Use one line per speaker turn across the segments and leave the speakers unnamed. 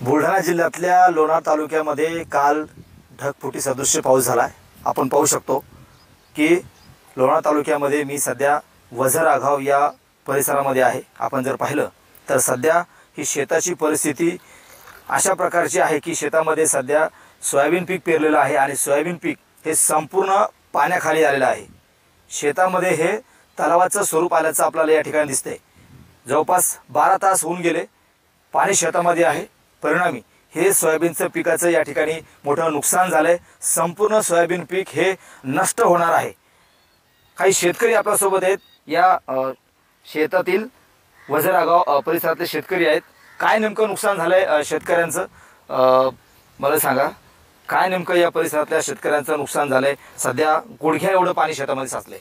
बुलढाणा जिल्ह्यातल्या लोणार तालुक्यामध्ये काल ढगफुटी सदृश्य पाऊस झाला आहे। आपण पाहू शकतो की लोणार तालुक्यामध्ये मी सध्या वझरागाव या परिसरामध्ये आहे। आपण जर पाहिलं तर सध्या ही शेताची परिस्थिती अशा प्रकारची आहे की शेतामध्ये सध्या सोयाबीन पीक पेरलेलं आहे आणि सोयाबीन पीक हे संपूर्ण पाण्याखाली आलेलं आहे। शेतामध्ये हे तलावाचं स्वरूप आल्याचं आपल्याला या ठिकाणी दिसतंय। जवळपास 12 तास होऊन गेले, पाणी शेतामध्ये आहे। परिणामी हे सोयाबीनचं पिकाचं या ठिकाणी मोठं नुकसान झालंय। संपूर्ण सोयाबीन पीक हे नष्ट होणार आहे। काही शेतकरी आपल्यासोबत आहेत, या शेतातील वझरागाव परिसरातले शेतकरी आहेत। काय नेमकं नुकसान झालंय शेतकऱ्यांचं मला सांगा, काय नेमकं या परिसरातल्या शेतकऱ्यांचं नुकसान झालंय? सध्या गुडघ्या एवढं पाणी शेतामध्ये साचलंय।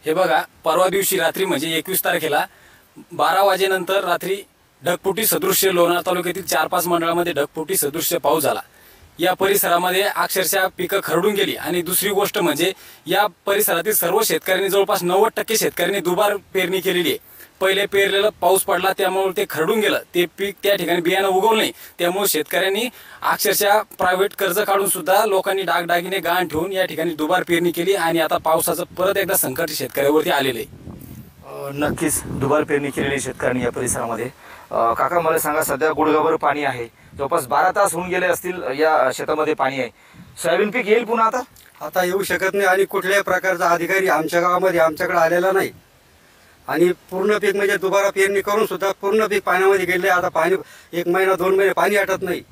हे बघा, परवा दिवशी रात्री म्हणजे 21 तारखेला 12 वाजेनंतर रात्री ढगफुटी सदृश्य लोणार तालुक्यातील 4-5 मंडळामध्ये ढगफुटी सदृश्य पाऊस झाला। या परिसरामध्ये अक्षरशः पिकं खरडून गेली आणि दुसरी गोष्ट म्हणजे या परिसरातील सर्व शेतकऱ्यांनी जवळपास 90% शेतकऱ्यांनी दुबार पेरणी केलेली आहे। पहिले पेरलेला पाऊस पडला त्यामुळे ते खरडून गेलं, ते पीक त्या ठिकाणी बियाणं उगवलं नाही। त्यामुळे शेतकऱ्यांनी अक्षरशः प्रायव्हेट कर्ज काढून सुद्धा लोकांनी डागडागिने गहाण ठेवून या ठिकाणी दुबार पेरणी केली आणि आता पावसाचं परत एकदा संकट शेतकऱ्यावरती आलेलं आहे।
नक्कीच दुबार पेरणी केलेली शेतकऱ्यांनी या परिसरामध्ये। काका मला सांगा, सध्या गुडघाभर पाणी आहे, जवळपास 12 तास होऊन गेले असतील या शेतामध्ये पाणी आहे। सोयाबीन पीक येईल पुन्हा
आता येऊ शकत नाही आणि कुठल्याही प्रकारचा अधिकारी आमच्या गावामध्ये आमच्याकडे आलेला नाही आणि पूर्ण पीक म्हणजे दुबारा पेरणी करून सुद्धा पूर्ण पीक पाण्यामध्ये गेले। आता पाणी 1 महिना 2 महिने पाणी आटत नाही।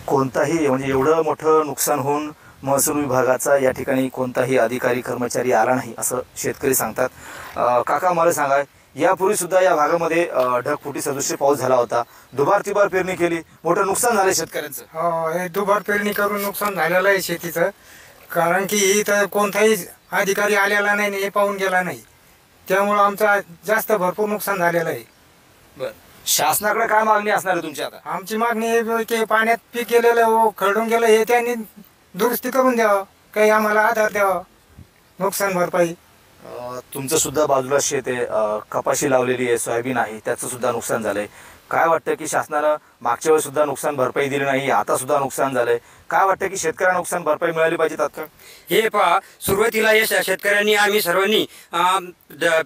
कोणताही म्हणजे एवढं मोठं नुकसान होऊन महसूल विभागाचा या ठिकाणी कोणताही अधिकारी कर्मचारी आला नाही असं शेतकरी सांगतात। काका मला सांगा, यापूर्वी सुद्धा या भागामध्ये ढगफुटी सदृश्य पाऊस झाला होता, दुबार तिबार पेरणी केली, मोठं नुकसान झालं शेतकऱ्यांचं।
हो, हे दुबार पेरणी करून नुकसान झालेलं आहे शेतीचं, कारण की इथं कोणताही अधिकारी आलेला नाही, हे पाहून गेला नाही, त्यामुळं आमचं जास्त भरपूर नुकसान झालेलं आहे।
बरं, शासनाकडे काय मागणी असणार आहे तुमची आता?
आमची मागणी आहे की पाण्यात पीक गेलेलं खरडून गेलं हे त्यांनी दुरुस्ती करून द्यावं, काही आम्हाला आधार द्यावा, नुकसान भरपाई।
तुमचं सुद्धा बाजूला शेत आहे, कपाशी लावलेली आहे, सोयाबीन आहे, त्याचं सुद्धा नुकसान झालंय। काय वाटतं की शासनानं मागच्या वेळेस सुद्धा नुकसान भरपाई दिली नाही, आता सुद्धा नुकसान झालंय, काय वाटतं की शेतकऱ्यांना नुकसान भरपाई मिळाली पाहिजे तात्काळ?
हे पहा, सुरुवातीला या शेतकऱ्यांनी आम्ही सर्वांनी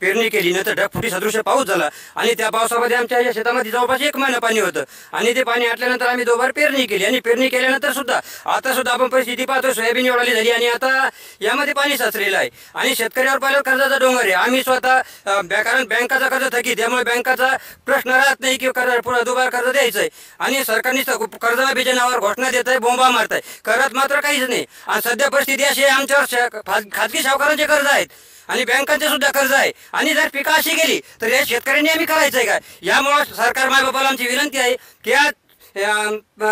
पेरणी केली, नंतर ढगफुटी सदृश्य पाऊस झाला आणि त्या पावसामध्ये आमच्या या शेतामध्ये जवळपास 1 महिना पाणी होतं आणि ते पाणी आटल्यानंतर आम्ही दुबार पेरणी केली आणि पेरणी केल्यानंतर सुद्धा आता सुद्धा आपण परिस्थिती पाहतो, सोयाबीन एवढाली झाली आणि आता यामध्ये पाणी साचलेलं आहे आणि शेतकऱ्यावर पाहिलं कर्जाचा डोंगर आहे। आम्ही स्वतः कारण बँकाचा कर्ज थकीत, त्यामुळे बँकाचा प्रश्न राहत नाही की दुबार कर्ज द्यायचं आहे आणि सरकारने कर्जमाफीच्या नावावर घोषणा देत आहे, बोंबा मारत आहे, करत मात्र काहीच नाही। आणि सध्या परिस्थिती अशी आहे, आमच्यावर खाजगी सावकारांचे कर्ज आहेत आणि बँकांचे सुद्धा कर्ज आहे आणि जर पिकं अशी गेली तर या शेतकऱ्यांनी आम्ही करायचंय काय? यामुळे सरकार मायबापाला आमची विनंती आहे की या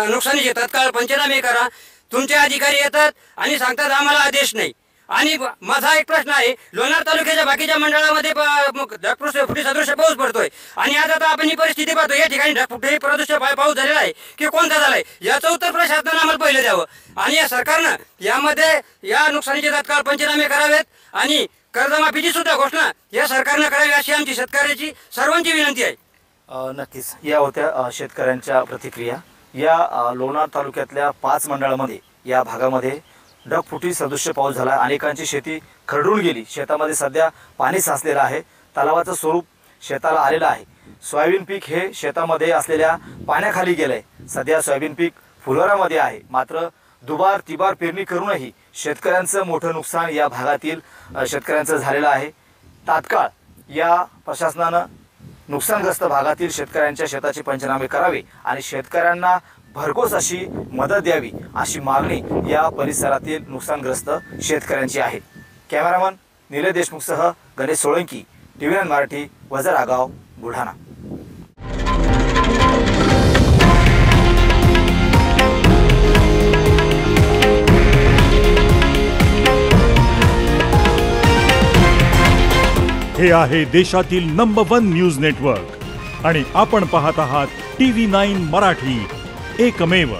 नुकसानीचे तत्काळ पंचनामे करा। तुमचे अधिकारी येतात आणि सांगतात आम्हाला आदेश नाही। आणि माझा एक प्रश्न आहे, लोणार तालुक्याच्या बाकीच्या मंडळामध्ये ढगफुटी सदृश्य पाऊस पडतोय आणि आता आपण ही परिस्थिती पाहतो, या ठिकाणी ढगफुटी सदृश्य पाऊस झालेला आहे की कोणता झालाय, याचं उत्तर प्रशासनानं आम्हाला पहिलं द्यावं आणि या सरकारनं यामध्ये या नुकसानीचे तत्काळ पंचनामे करावेत आणि कर्जमाफीची सुद्धा घोषणा या सरकारनं करावी अशी आमची शेतकऱ्याची सर्वांची विनंती आहे।
नक्कीच या होत्या शेतकऱ्यांच्या प्रतिक्रिया। या लोणार तालुक्यातल्या 5 मंडळामध्ये या भागामध्ये ढगफुटी सदृश्य पाऊस झाला, अनेकांची शेती खरडून गेली, शेतामध्ये सध्या पाणी साचलेलं आहे, तलावाचं स्वरूप शेताला आलेलं आहे। सोयाबीन पीक हे शेतामध्ये असलेल्या पाण्याखाली गेलंय, सध्या सोयाबीन पीक फुलोऱ्यामध्ये आहे। मात्र दुबार तिबार पेरणी करूनही शेतकऱ्यांचं मोठं नुकसान या भागातील शेतकऱ्यांचं झालेलं आहे। तात्काळ या प्रशासनानं नुकसानग्रस्त भागातील शेतकऱ्यांच्या शेताचे पंचनामे करावे आणि शेतकऱ्यांना भरघोस अशी मदत द्यावी अशी मागणी या परिसरातील नुकसानग्रस्त शेतकऱ्यांची आहे। कॅमेरामन निलेश देशमुखसह गणेश सोळंकी, TV9 मराठी, वझरागाव, बुलढाणा।
हे आहे देशातील नंबर 1 न्यूज नेटवर्क आणि आपण पाहत आहात TV9 मराठी, एकमेव।